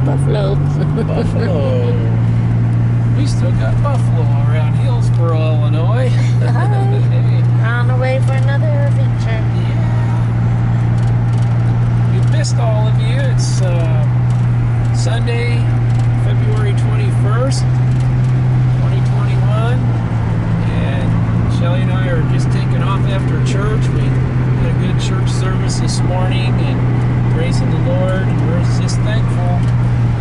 buffalo. Buffalo. We still got buffalo around Hillsboro, Illinois. On the way for another adventure. Yeah. We missed all of you. It's Sunday, February 21st, 2021. And Shelley and I are just taking off after church. We had a good church service this morning and praising the Lord. And we're just thankful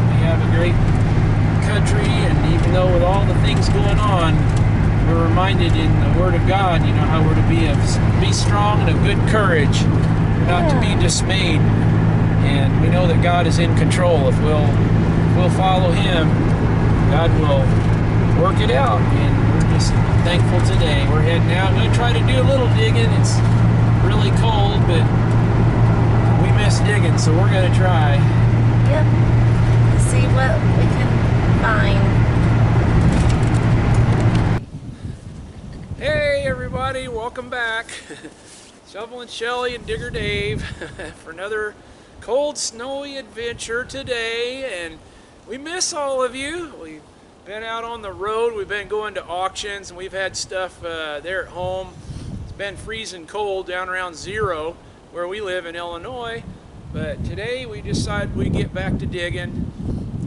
we have a great country. And even though with all the things going on, we're reminded in the Word of God, you know, how we're to be strong and of good courage, not to be dismayed. And we know that God is in control. If we'll follow Him, God will work it out. And we're just thankful today. We're heading out. I'm going to try to do a little digging. It's really cold, but we miss digging, so we're going to try. Yep. See what we can find. Hey everybody, welcome back. Shovelin Shelley and Digger Dave for another cold, snowy adventure today. And we miss all of you. We've been out on the road, we've been going to auctions, and we've had stuff there at home. It's been freezing cold down around 0 where we live in Illinois. But today we decided we'd get back to digging.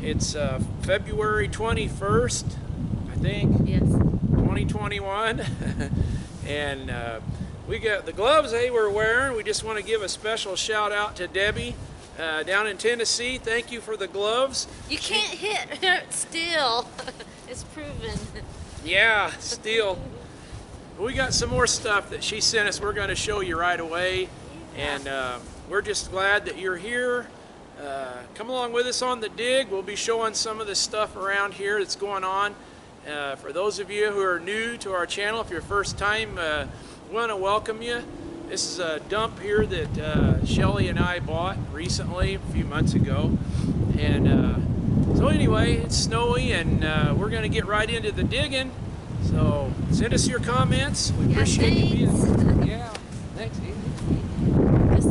It's February 21st, I think. Yes. 2021. And we got the gloves they were wearing. We just want to give a special shout out to Debbie down in Tennessee. Thank you for the gloves. You can't hit steel. It's proven. Yeah, steel. We got some more stuff that she sent us. We're going to show you right away. And we're just glad that you're here. Come along with us on the dig. We'll be showing some of the stuff around here that's going on. For those of you who are new to our channel, if you're first time, we want to welcome you. This is a dump here that Shelley and I bought recently, a few months ago. And so anyway, it's snowy, and we're going to get right into the digging. So send us your comments. We appreciate you being. Yeah, thanks. Just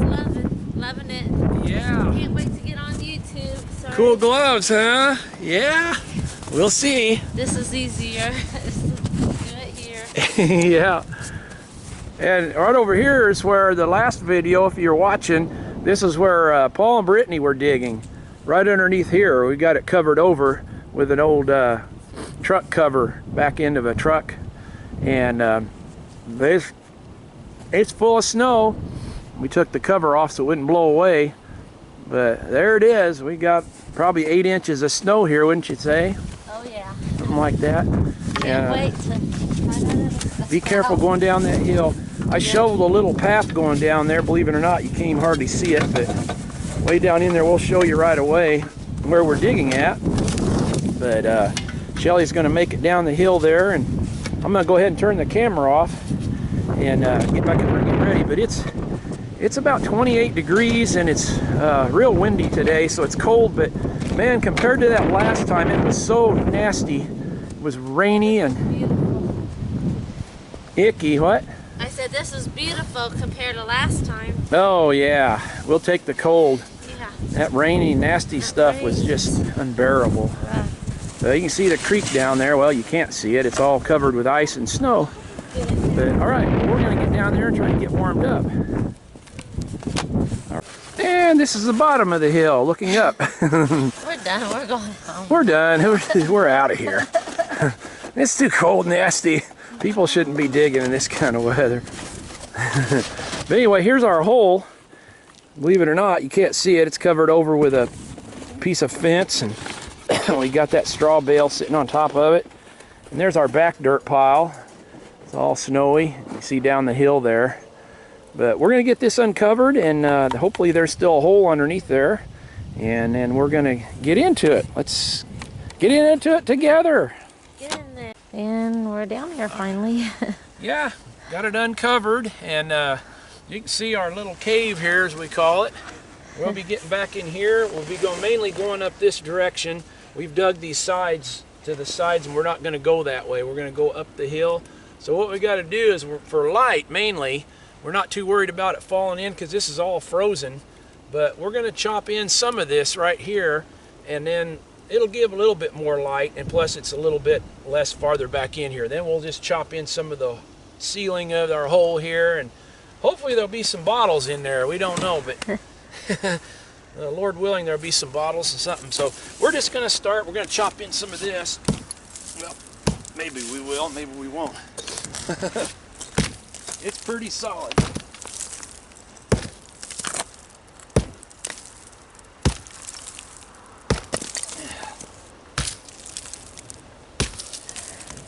loving it. Yeah. Can't wait to get on YouTube. Sorry. Cool gloves, huh? Yeah. We'll see. This is easier. Do it here. Yeah. And right over here is where the last video, if you're watching, this is where Paul and Brittany were digging. Right underneath here, we got it covered over with an old truck cover, back end of a truck. And it's full of snow. We took the cover off so it wouldn't blow away. But there it is. We got probably 8 inches of snow here, wouldn't you say? Oh yeah. Something like that. Can't wait to try that. Be careful going down that hill. I shoveled a little path going down there. Believe it or not, you can't even hardly see it, but way down in there, we'll show you right away where we're digging at. But Shelley's going to make it down the hill there, and I'm going to go ahead and turn the camera off and get back and get ready. But it's about 28 degrees, and it's real windy today, so it's cold. But man, compared to that last time, it was so nasty. It was rainy and Beautiful. icky. What? I said this is beautiful compared to last time. Oh yeah, we'll take the cold. Yeah. That rainy, nasty stuff was just unbearable. Right. So you can see the creek down there. Well, you can't see it. It's all covered with ice and snow. But all right, we're gonna get down there and try and get warmed up. All right. And this is the bottom of the hill, looking up. We're done. We're going home. We're done. We're out of here. It's too cold and nasty. People shouldn't be digging in this kind of weather. But anyway, here's our hole. Believe it or not, you can't see it. It's covered over with a piece of fence, and we got that straw bale sitting on top of it. And there's our back dirt pile. It's all snowy. You see down the hill there. But we're going to get this uncovered, and hopefully there's still a hole underneath there. And then we're going to get into it. Let's get into it together. Get in there. And we're down here finally. Yeah, got it uncovered, and you can see our little cave here, as we call it. We'll be getting back in here. We'll be mainly going up this direction. We've dug these sides to the sides, and we're not going to go that way. We're going to go up the hill. So what we got to do is, for light mainly, we're not too worried about it falling in because this is all frozen. But we're going to chop in some of this right here and then it'll give a little bit more light, and plus it's a little bit less farther back in here. Then we'll just chop in some of the ceiling of our hole here, and hopefully there'll be some bottles in there. We don't know, but Lord willing, there'll be some bottles and something. So we're just going to start. We're going to chop in some of this. Well, maybe we will, maybe we won't. It's pretty solid.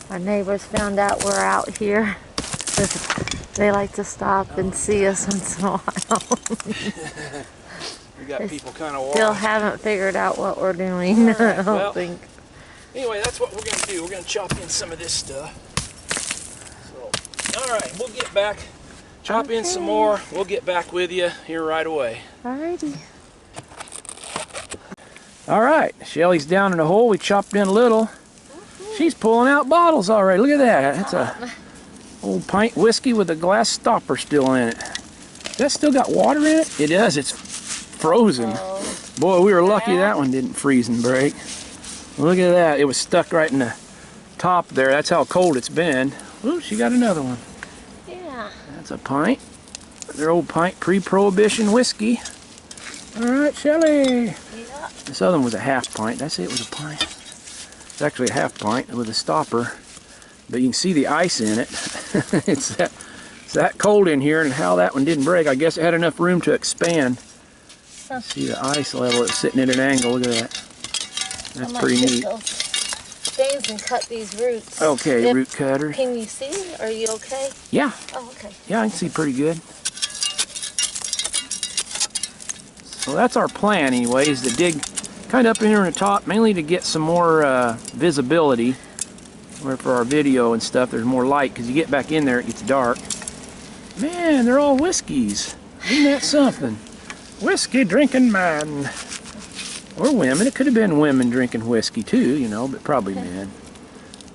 Our neighbors found out we're out here. They like to stop and see us once in a while. We got people kind of Still haven't figured out what we're doing. Right, I don't well, think. Anyway, that's what we're going to do. We're going to chop in some of this stuff. So, all right, we'll get back. Chop in some more. We'll get back with you here right away. Alrighty. All right, Shelley's down in the hole. We chopped in a little. She's pulling out bottles already. Look at that. That's a old pint whiskey with a glass stopper still in it. That still got water in it? It does. It's frozen. Boy, we were lucky that one didn't freeze and break. Look at that. It was stuck right in the top there. That's how cold it's been. Ooh, she got another one. Yeah. That's a pint. Their old pint pre-prohibition whiskey. All right, Shelley. Yeah. This other one was a half pint. Did I say it was a pint? It's actually a half pint with a stopper, but you can see the ice in it. it's that cold in here, and how that one didn't break. I guess it had enough room to expand. See the ice level, it's sitting at an angle. Look at that. That's pretty neat. Things and cut these roots. Okay, root cutters. Can you see? Are you okay? Yeah. Oh, okay. Yeah, I can see pretty good. So that's our plan anyway, is to dig kind of up in here on the top, mainly to get some more visibility, where for our video and stuff there's more light, because you get back in there it gets dark. Man, they're all whiskeys. Isn't that something? Whiskey drinking man. Or women. It could have been women drinking whiskey too, you know, but probably men.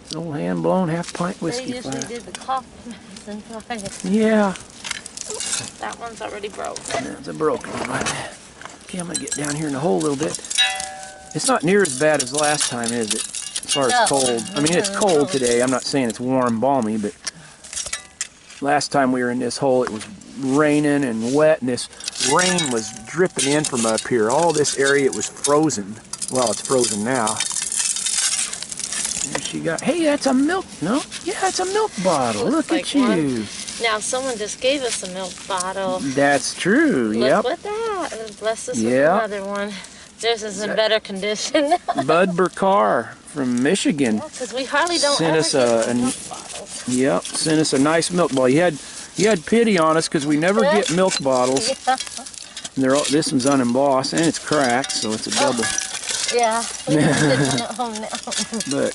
It's an old hand blown half pint whiskey They usually flat. did the cough medicine. Yeah. That one's already broke. That's a broken one. Okay, I'm gonna get down here in the hole a little bit. It's not near as bad as last time, is it? As far as cold. I mean, it's cold today. I'm not saying it's warm, balmy, but last time we were in this hole, it was raining and wet, and this rain was dripping in from up here. All this area, it was frozen. Well, it's frozen now. There she got, hey, that's a milk, no? Yeah, it's a milk bottle. Look at you. Now, someone just gave us a milk bottle. That's true, yep. Look at that. Bless us with another one. This is in better condition. Bud Burkar from Michigan. Because we hardly don't sent us milk bottles. Yep, sent us a nice milk bottle. He had pity on us because we never get milk bottles. And this one's unembossed and it's cracked, so it's a double. Yeah, we can get one at home now. But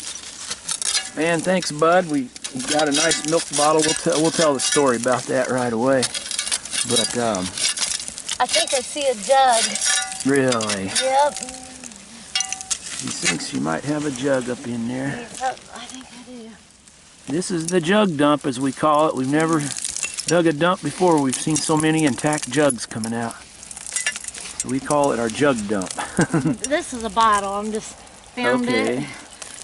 man, thanks, Bud. We got a nice milk bottle. We'll tell the story about that right away. But I think I see a jug. Really? Yep. She thinks she might have a jug up in there. Yep, I think I do. This is the jug dump, as we call it. We've never dug a dump before. We've seen so many intact jugs coming out. So we call it our jug dump. This is a bottle. I'm just found it.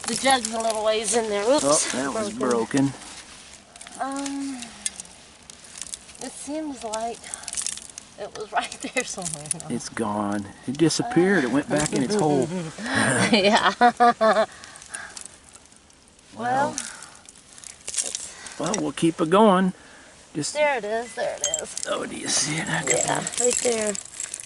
The jug's a little ways in there. Oops. Oh, that was broken. It seems like it was right there somewhere. No. It's gone. It disappeared. It went back in its hole. Yeah. Well, we'll keep it going. Just there it is. There it is. Oh, do you see it? Yeah, right there.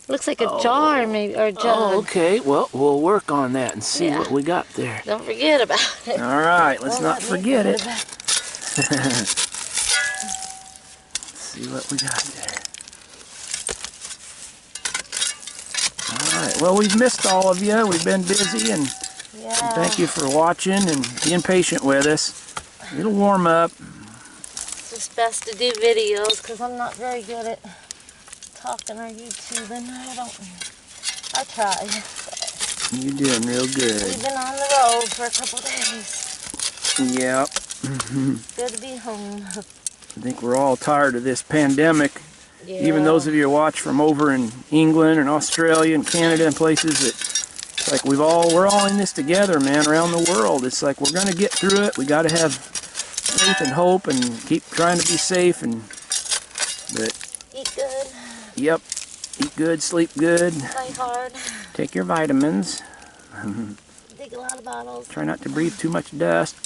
Looks like a jar, maybe, or a jug. Oh, okay. Well, we'll work on that and see what we got there. Don't forget about it. All right. Let's not forget it. Let's see what we got there. All right. Well, we've missed all of you. We've been busy, and thank you for watching and being patient with us. It'll warm up. It's just best to do videos because I'm not very good at talking or YouTubing. I try. You're doing real good. We've been on the road for a couple days. Yep. Good to be home. I think we're all tired of this pandemic. Yeah. Even those of you who watch from over in England and Australia and Canada and places that It's like we're all in this together, man, around the world. It's like we're gonna get through it. We gotta have faith and hope and keep trying to be safe but eat good. Yep. Eat good, sleep good. Play hard. Take your vitamins. Dig a lot of bottles. Try not to breathe too much dust.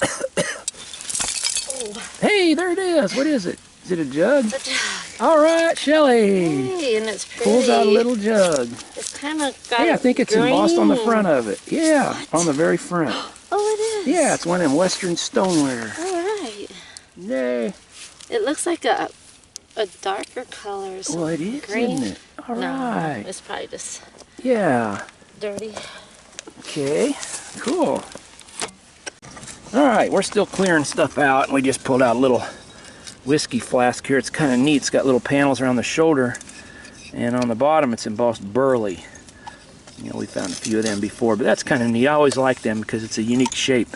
Oh. Hey, there it is. What is it? Is it a jug? It's a jug. All right, Shelley. Hey, and it's pretty. Pulls out a little jug. It's kind of got Hey, I think it's embossed on the front of it. Yeah, what? on the very front. Oh, it is. Yeah, it's one of them Western stoneware. All right. Yay. It looks like a darker color. Well, it is, green. isn't it? All No, right. it's probably just Yeah. dirty. Okay, cool. All right, we're still clearing stuff out, and we just pulled out a little whiskey flask here. It's kind of neat. It's got little panels around the shoulder, and on the bottom it's embossed burley. You know, we found a few of them before, but that's kind of neat. I always like them because it's a unique shape.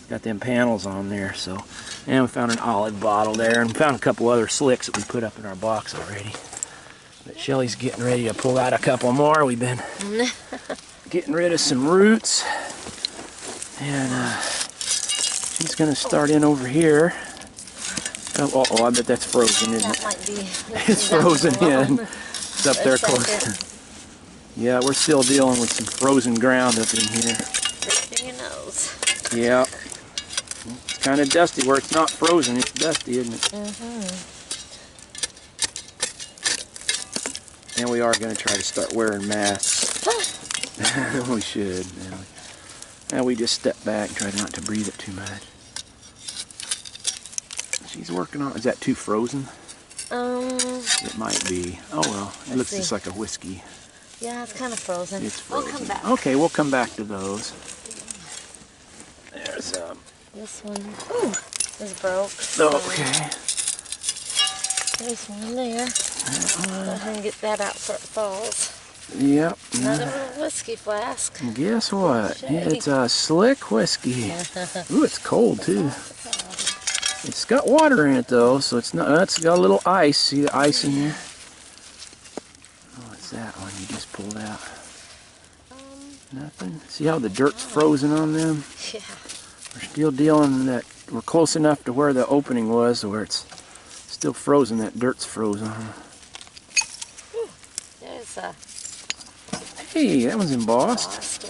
Got them panels on there. So, and we found an olive bottle there, and found a couple other slicks that we put up in our box already. But Shelley's getting ready to pull out a couple more. We've been getting rid of some roots, and she's going to start in over here. Oh, I bet that's frozen, isn't it? That might be. It's frozen in. It's up there close. Yeah, we're still dealing with some frozen ground up in here. Right in your nose. Yeah. It's kind of dusty. Where it's not frozen, it's dusty, isn't it? Mm-hmm. And we are going to try to start wearing masks. We should. And we just step back and try not to breathe it too much. She's working on. Is that too frozen? It might be. Oh well, it looks just like a whiskey. Yeah, it's kind of frozen. It's frozen. We'll come back. Okay, we'll come back to those. There's This one. Ooh, is broke. okay. There's one there. Go ahead and get that out before it falls. Yep. Another little whiskey flask. And guess what? Shady. It's a slick whiskey. Ooh, it's cold too. It's got water in it though, so it's not. It's got a little ice. See the ice in there? Oh, what's that one you just pulled out? Nothing. See how the dirt's frozen on them? Yeah. We're still dealing that. We're close enough to where the opening was, where it's still frozen. That dirt's frozen. There's a Hey, that one's embossed. last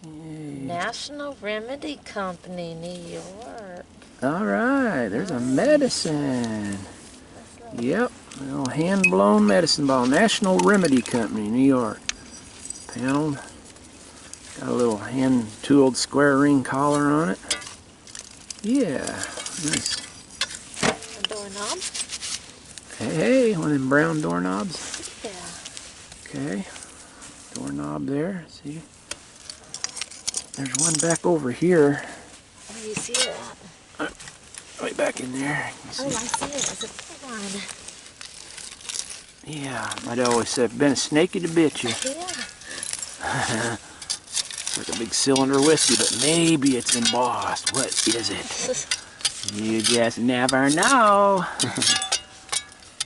one. Yay. National Remedy Company, New York. All right, there's a medicine. Yep, a little hand-blown medicine ball. National Remedy Company, New York. Paneled. Got a little hand-tooled square ring collar on it. Yeah, nice. A doorknob. Hey, one of them brown doorknobs. Yeah. Okay, doorknob there. See, there's one back over here. Oh, you see that? Right back in there. You see? Oh, I see it. It's a big one. Yeah, I'd always say, been a snaky to bit you. Yeah. It's like a big cylinder of whiskey, but maybe it's embossed. What is it? You just never know.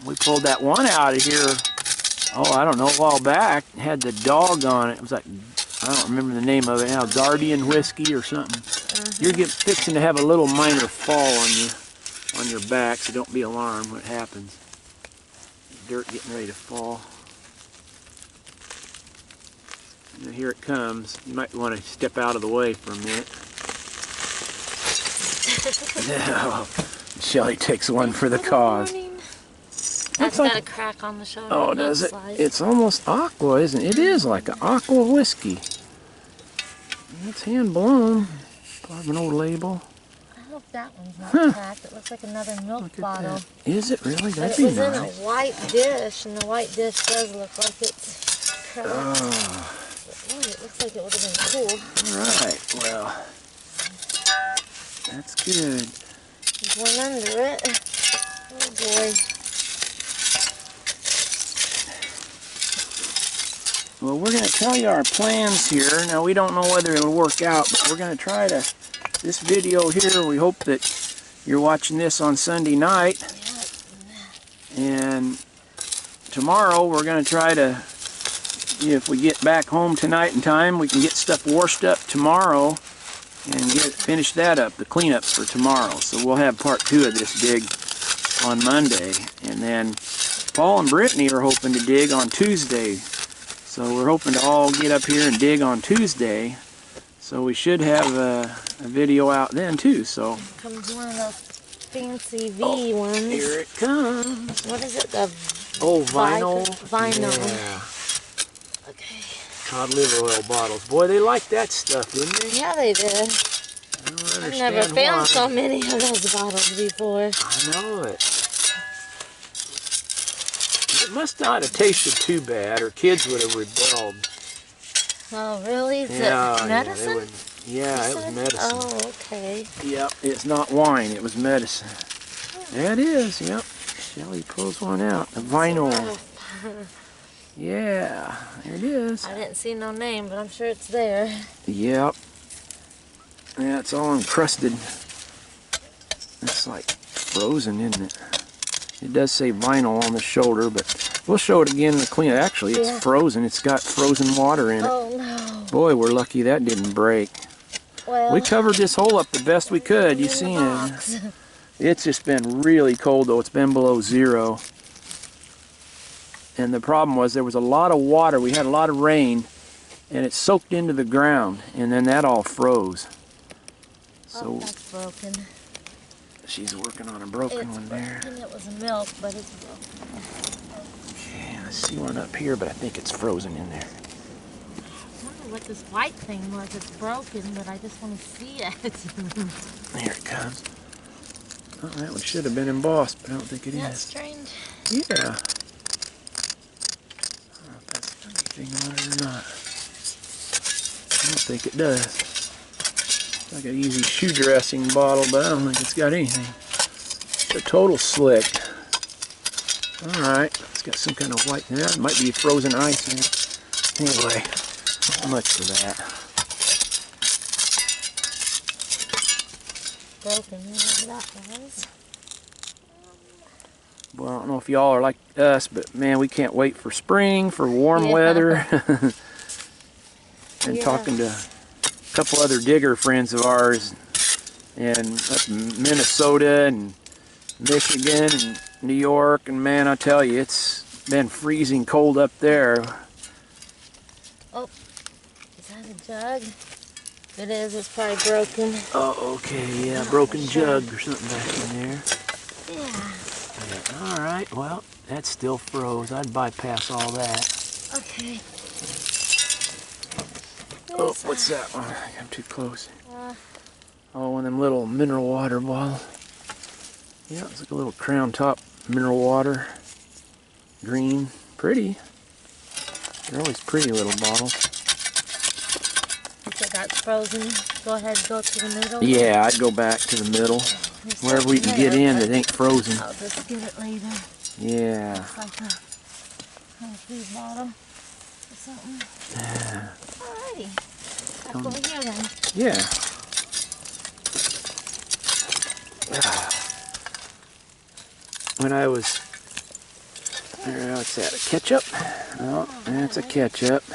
We pulled that one out of here, oh, I don't know, a while back. It had the dog on it. It was like, I don't remember the name of it now, Guardian Whiskey or something. You're fixing to have a little minor fall on your back, so don't be alarmed when it happens. Dirt getting ready to fall. And here it comes. You might want to step out of the way for a minute. No. Shelley takes one for the cause. That's got a crack on the shoulder. Oh, does it? It's almost aqua, isn't it? It is like an aqua whiskey. It's hand blown. Part of an old label. I hope that one's not cracked. It looks like another milk bottle. That. Is it really? That'd But be it was nice. in a white dish, and the white dish does look like it's cracked. Oh. Boy, it looks like it would have been cool. Alright, well, that's good. There's one under it. Oh boy. Well, we're going to tell you our plans here. Now, we don't know whether it'll work out, but we're going to try to, this video here, we hope that you're watching this on Sunday night. And tomorrow we're going to try to if we get back home tonight in time, we can get stuff washed up tomorrow and finish that up, the cleanup for tomorrow. So we'll have part 2 of this dig on Monday. And then Paul and Brittany are hoping to dig on Tuesday. So we're hoping to all get up here and dig on Tuesday. So we should have a video out then too. So comes one of those fancy V ones. Here it comes. What is it? The vinyl. Vinyl. Yeah. Okay. Cod liver oil bottles. Boy, they liked that stuff, didn't they? Yeah, they did. I've never found so many of those bottles before. I know it. It must not have tasted too bad, or kids would have rebelled. Oh, really? Is it medicine? Yeah, it was medicine. Oh, okay. Yep, it's not wine, it was medicine. There it is, yep. Shelley pulls one out. A vinyl. Yeah, there it is. I didn't see no name, but I'm sure it's there. Yep. Yeah, it's all encrusted. It's like frozen, isn't it? It does say vinyl on the shoulder, but we'll show it again in the cleanup. Actually, it's frozen. It's got frozen water in it. Oh, no. Boy, we're lucky that didn't break. Well, we covered this hole up the best we could. You seen it. It's just been really cold, though. It's been below 0. And the problem was there was a lot of water. We had a lot of rain, and it soaked into the ground, and then that all froze. So that's broken. She's working on a broken one there. It was milk, but it's broken. Okay, I see one up here, but I think it's frozen in there. I wonder what this white thing was. It's broken, but I just want to see it. There it comes. Oh, that one should have been embossed, but I don't think it is. That's strange. Yeah. I don't know if that's got anything on it or not. I don't think it does. It's like an easy shoe dressing bottle, but I don't think it's got anything. It's a total slick. Alright, it's got some kind of white, yeah, it might be frozen ice in it. Anyway, so much for that. Broken, whatever that was. Well, I don't know if y'all are like us, but man, we can't wait for spring, for warm weather. And talking to a couple other digger friends of ours in up in Minnesota and Michigan and New York, and man, I tell you, it's been freezing cold up there. Oh, is that a jug? If it is, it's probably broken. Oh, okay, yeah, broken jug or something back in there. Yeah. All right, well, that still froze. I'd bypass all that. Okay. Oh, what's that one? I'm too close. Oh, one of them little mineral water bottles. Yeah, it's like a little crown top mineral water. Green. Pretty. They're always pretty little bottles. So that's frozen. Go ahead and go to the middle. Yeah, I'd go back to the middle. Wherever we can get in that ain't frozen. I'll just get it later. Yeah. It's like a food bottle or something. Yeah. Alrighty. Back over here then. Yeah. When I was, what's that, a ketchup? Oh, that's a ketchup. I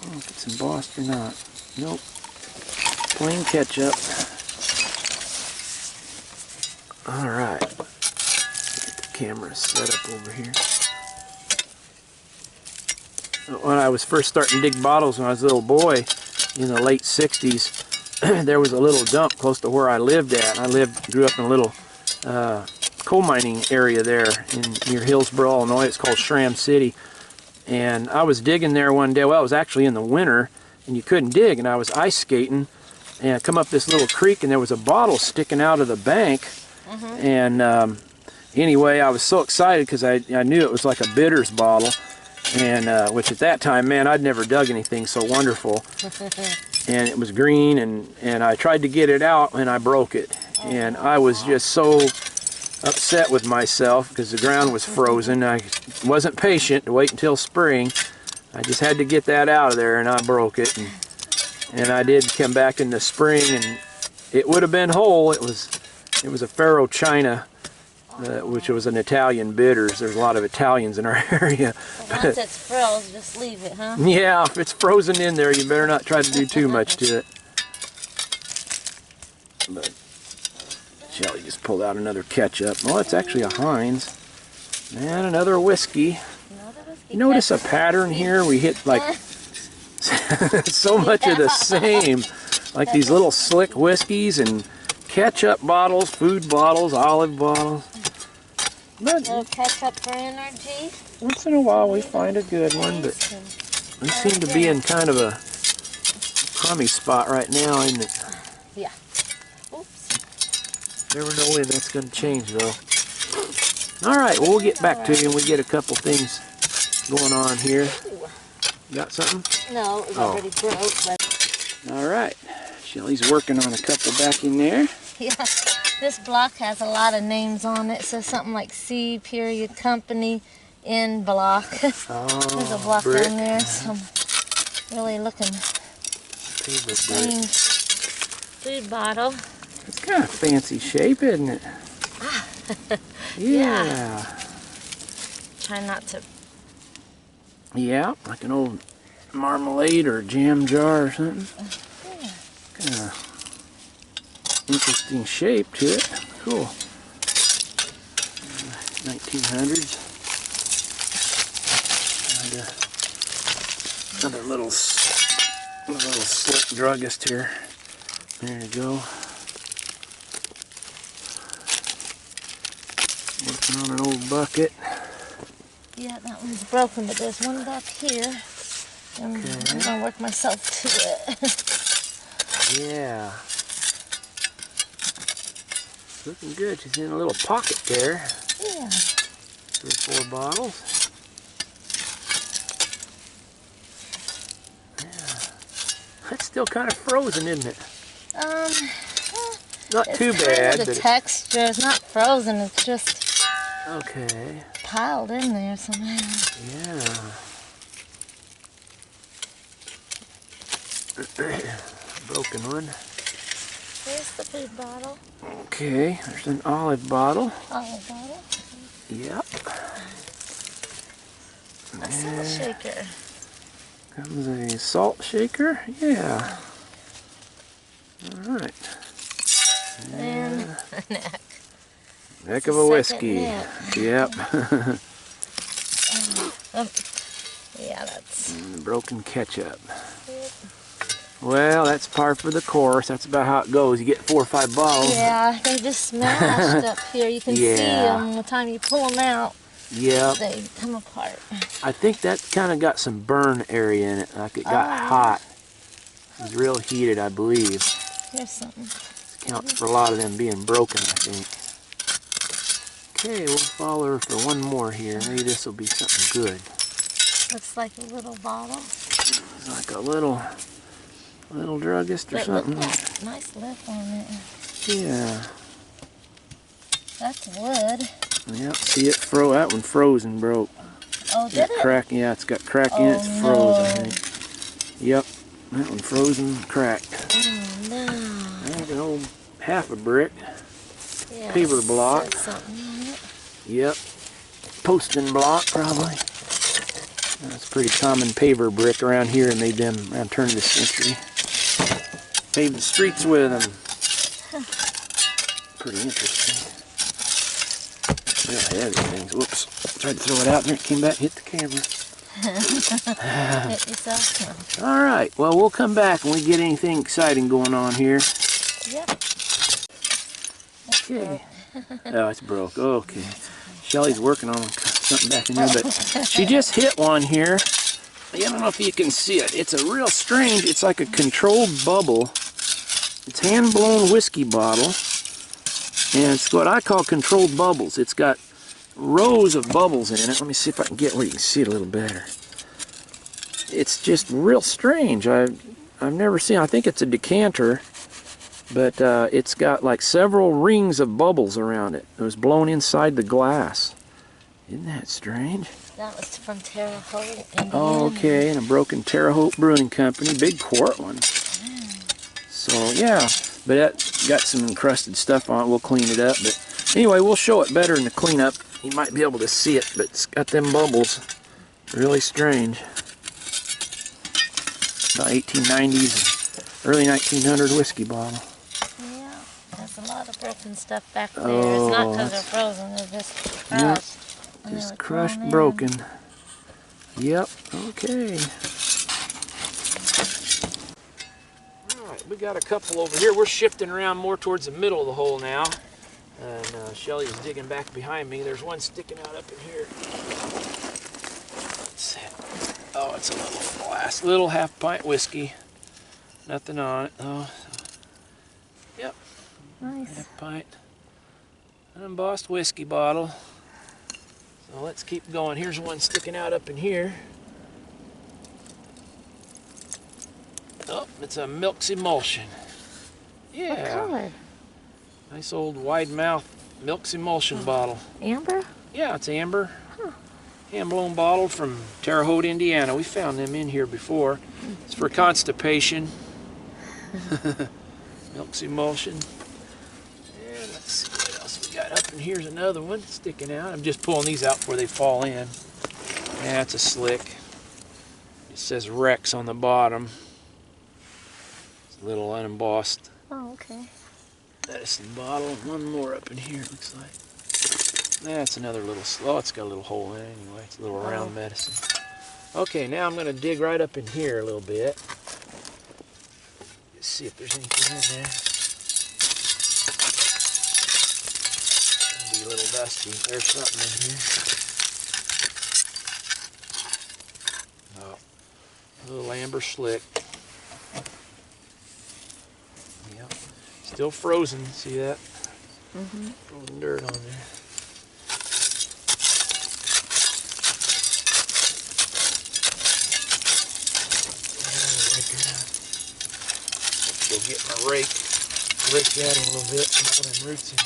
don't know if it's embossed or not. Nope. Plain ketchup. Alright. Get the camera set up over here. When I was first starting to dig bottles when I was a little boy in the late 60s, there was a little dump close to where I lived at. Grew up in a little coal mining area there near Hillsboro, Illinois. It's called Shram City. And I was digging there one day. Well, it was actually in the winter, and you couldn't dig. And I was ice skating, and I come up this little creek, and there was a bottle sticking out of the bank. And anyway, I was so excited because I knew it was like a bitters bottle. And which at that time, man, I'd never dug anything so wonderful. And it was green, and I tried to get it out, and I broke it. And I was just so upset with myself because the ground was frozen. I wasn't patient to wait until spring. I just had to get that out of there, and I broke it. And I did come back in the spring, and it would have been whole. It was a Faro China which was an Italian bitters. There's a lot of Italians in our area. Well, once it's froze, just leave it, huh? Yeah, if it's frozen in there, you better not try to do too much to it. But Shelley just pulled out another ketchup. Oh, it's actually a Heinz. And another whiskey. You notice a pattern here? We hit like so much of the same. Like these little slick whiskeys and ketchup bottles, food bottles, olive bottles. But little ketchup for energy. Once in a while we find a good one, but we seem to be in kind of a crummy spot right now, isn't it? Yeah. Oops. Never know when that's going to change, though. All right, well, we'll get back to you and we get a couple things going on here. You got something? No, it was already broke. But... All right, Shelley's working on a couple back in there. Yeah, this block has a lot of names on it. So something like C period company in block. Oh, there's a block brick. down there. Some really looking strange food bottle. It's kind of fancy shape, isn't it? Yeah. Try not to. Yeah, like an old marmalade or jam jar or something. Yeah. Kind of interesting shape to it. Cool. 1900s. And another little slick druggist here. There you go. Working on an old bucket. Yeah, that one's broken, but there's one back here. And I'm gonna work myself to it. Yeah. Looking good. She's in a little pocket there. Yeah. 3 or 4 bottles. Yeah. That's still kind of frozen, isn't it? Not too bad. The texture is not frozen. It's just okay. Piled in there somehow. Yeah. Broken one. Here's the food bottle. Okay, there's an olive bottle. Olive bottle. Yep. A salt shaker. Comes a salt shaker. Yeah. All right. And a neck. Neck of a whiskey. Neck. Yep. Yeah, that's... And broken ketchup. Yep. Well, that's par for the course. That's about how it goes. You get 4 or 5 bottles. Yeah, they just smashed up here. You can see them the time you pull them out. Yep. They come apart. I think that kind of got some burn area in it. Like it got hot. It was real heated, I believe. Here's something. This counts for a lot of them being broken, I think. Okay, we'll follow her for one more here. Maybe this will be something good. Looks like a little bottle. It's like a little druggist or something. Look at that nice lip on it. Yeah. That's wood. Yep, see it froze. That one froze and broke. Oh, did it? Crack, yeah, it's got crack in it. It's froze, I think. Yep, that one froze and cracked. Oh, no. There's an old half a brick. Yeah, Paper block. says something on it. Yep. Posting block, probably. That's pretty common paver brick around here, and made them around turn of the century. Paved the streets with them. Pretty interesting. Real heavy things. Whoops. Tried to throw it out there. It came back, hit the camera. Hit yourself. All right. Well, we'll come back when we get anything exciting going on here. Yep. Okay. Oh, it's broke. Okay. Shelley's working on something back in there, but she just hit one here. I don't know if you can see it. It's a real strange, it's like a controlled bubble. It's hand-blown whiskey bottle, and it's what I call controlled bubbles. It's got rows of bubbles in it. Let me see if I can get where you can see it a little better. It's just real strange. I've never seen, I think it's a decanter, but it's got like several rings of bubbles around it. It was blown inside the glass. Isn't that strange? That was from Terre Haute, Indiana. Oh, okay, and a broken Terre Haute Brewing Company, big quart one. So yeah, but that got some encrusted stuff on it. We'll clean it up. But Anyway, we'll show it better in the cleanup. You might be able to see it, but it's got them bubbles. Really strange. About 1890s, early 1900 whiskey bottle. Yeah, there's a lot of broken stuff back there. It's not because they're frozen, they're just crushed. Yep, just crushed, broken. Yep, okay. Alright, we got a couple over here. We're shifting around more towards the middle of the hole now. And Shelley is digging back behind me. There's one sticking out up in here. Let's see. Oh, it's a little flask. Little half-pint whiskey. Nothing on it. Oh, yep. Nice. Half-pint. Unembossed whiskey bottle. So let's keep going. Here's one sticking out up in here. Oh, it's a Milk's Emulsion. Yeah. What color? Nice old wide mouth Milk's Emulsion bottle. Amber? Yeah, it's amber. Huh. Hand-blown bottle from Terre Haute, Indiana. We found them in here before. It's for constipation. Milk's Emulsion. And let's see what else we got up in here's another one sticking out. I'm just pulling these out before they fall in. That's a slick. It says Rex on the bottom. It's a little unembossed. Oh, okay. Medicine bottle. One more up in here, it looks like. That's another little, oh, it's got a little hole in it anyway. It's a little round medicine. Okay, now I'm going to dig right up in here a little bit. Let's see if there's anything in there. It'll be a little dusty. There's something in here. Oh, a little amber slick. Yep. Still frozen, see that? Mm-hmm. Frozen dirt on there. Go get my rake that in a little bit, put them roots in there.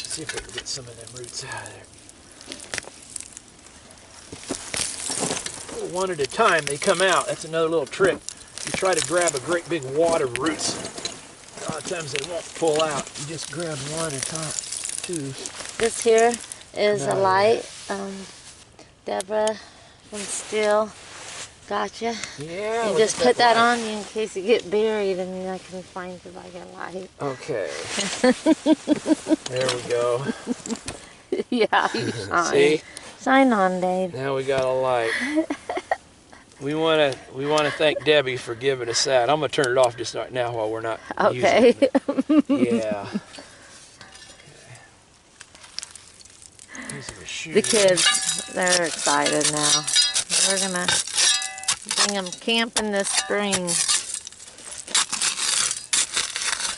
See if we can get some of them roots out of there. One at a time they come out. That's another little trick. You try to grab a great big wad of roots. A lot of times they won't pull out. You just grab one at a time. Two. This here is a light. Deborah from Steel. Gotcha. Yeah. You just put that on you in case you get buried, and I can find you by your light. Okay. There we go. Yeah, you shine. See? Shine on, Dave. Now we got a light. We want to thank Debbie for giving us that. I'm gonna turn it off just right now while we're not okay. using it. Yeah. Okay. The kids, they're excited now. We're gonna bring them camping this spring.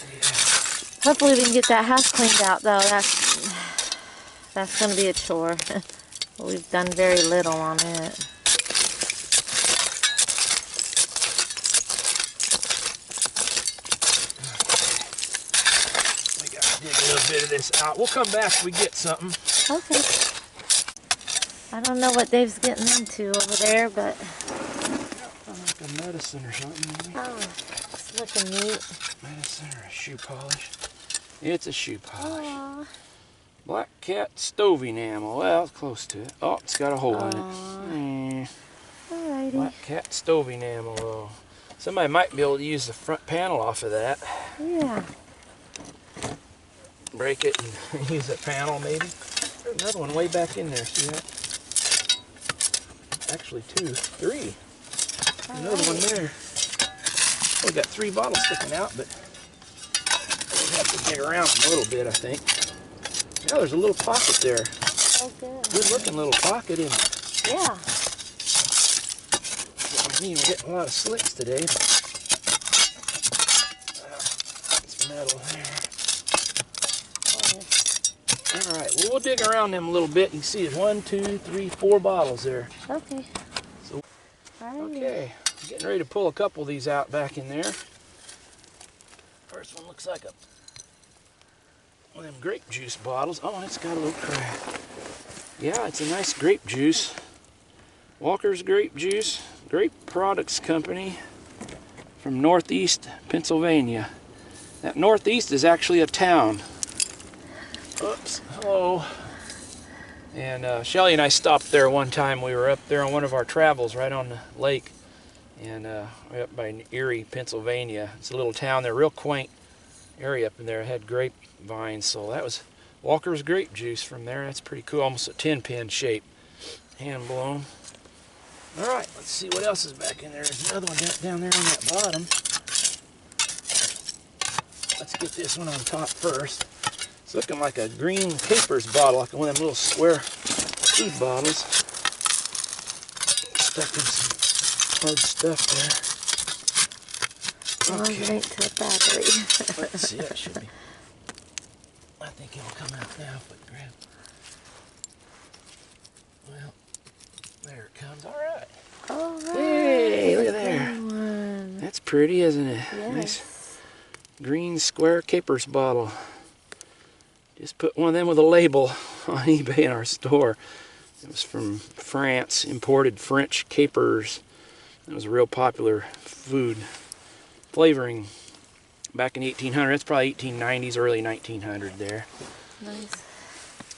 Yeah. Hopefully we can get that house cleaned out, though. That's gonna be a chore. We've done very little on it. We gotta dig a little bit of this out. We'll come back if we get something. Okay. I don't know what Dave's getting into over there, but Like a medicine or something, maybe? oh, it's looking neat. Medicine or a shoe polish? It's a shoe polish. Aww. Black cat stove enamel. Well, it's close to it. Oh, it's got a hole in it. Alrighty. Black cat stove enamel. Oh. Somebody might be able to use the front panel off of that. Yeah. Break it and use the panel maybe. There's another one way back in there. See that? Actually two, three. Another one there. We got 3 bottles sticking out, but we'll have to dig around them a little bit, I think. Yeah, there's a little pocket there. Oh, good. Good looking little pocket, isn't it? Yeah. I mean, we're getting a lot of slicks today. It's metal there. All right, well, we'll dig around them a little bit. You can see there's 1, 2, 3, 4 bottles there. Okay. So, Alrighty. okay, getting ready to pull a couple of these out back in there. First one looks like one of them grape juice bottles. Oh, it's got a little crack. Yeah, it's a nice grape juice. Walker's Grape Juice, Grape Products Company from Northeast Pennsylvania. That northeast is actually a town. Oops, hello. And Shelley and I stopped there one time. We were up there on one of our travels right on the lake. And we're up by Erie, Pennsylvania. It's a little town there, real quaint area up in there. It had grapevines, so that was Walker's grape juice from there. That's pretty cool, almost a 10-pin shape. Hand blown. All right, let's see what else is back in there. There's another one down there on that bottom. Let's get this one on top first. It's looking like a green capers bottle, like one of them little square seed bottles. Stuck in some hard stuff there. Okay. Link to the battery. Let's see, that should be. I think it'll come out now if we grab. Well, there it comes. All right. All right. Hey, look at there. That's pretty, isn't it? Yes. Nice green square capers bottle. Just put one of them with a label on eBay in our store. It was from France, imported French capers. It was a real popular food flavoring back in 1800. That's probably 1890s, early 1900 there. Nice.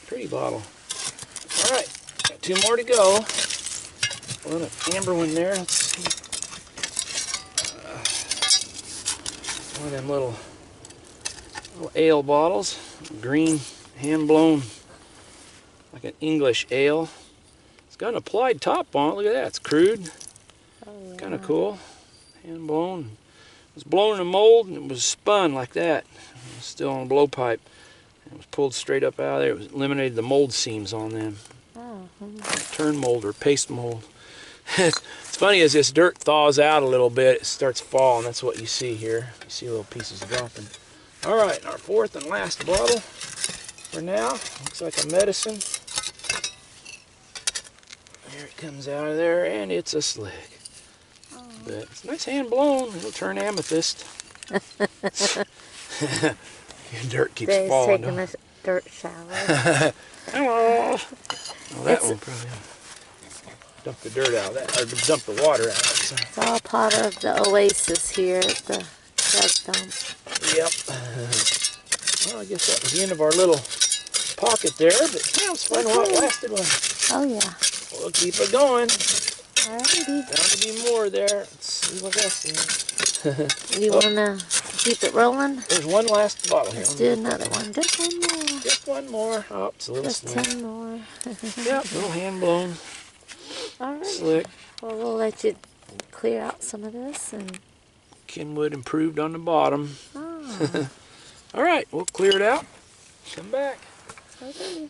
Pretty bottle. All right, got 2 more to go. One amber one there. Let's see. One of them little ale bottles. Green, hand blown, like an English ale. It's got an applied top on it. Look at that. It's crude. Oh, yeah. Kind of cool. Hand blown. It was blown in a mold and it was spun like that. It was still on a blowpipe. It was pulled straight up out of there. It was eliminated the mold seams on them. Oh. Turn mold or paste mold. It's funny, as this dirt thaws out a little bit, it starts falling. That's what you see here. You see little pieces dropping. All right, our 4th and last bottle for now. Looks like a medicine. There it comes out of there, and it's a slick. Oh. But it's nice hand blown. It'll turn amethyst. Your dirt keeps falling. Taking a dirt shower. Hello. Well, that one probably dump the dirt out of that, or dump the water out. So. It's all part of the oasis here at the drug dump. Yep. Well, I guess that was the end of our little pocket there, but yeah, it was fun while it lasted one. Oh, yeah. We'll keep it going. Alrighty. Bound to be more there. Let's see what else is. You want to keep it rolling? There's one last bottle here. Let's do another one. Just one more. Just one more. Oh, it's a little Just slick. 10 more. Yep, little hand blown. Alright. Slick. Well, we'll let you clear out some of this. And Kenwood improved on the bottom. oh. All right, we'll clear it out. Come back. Okay.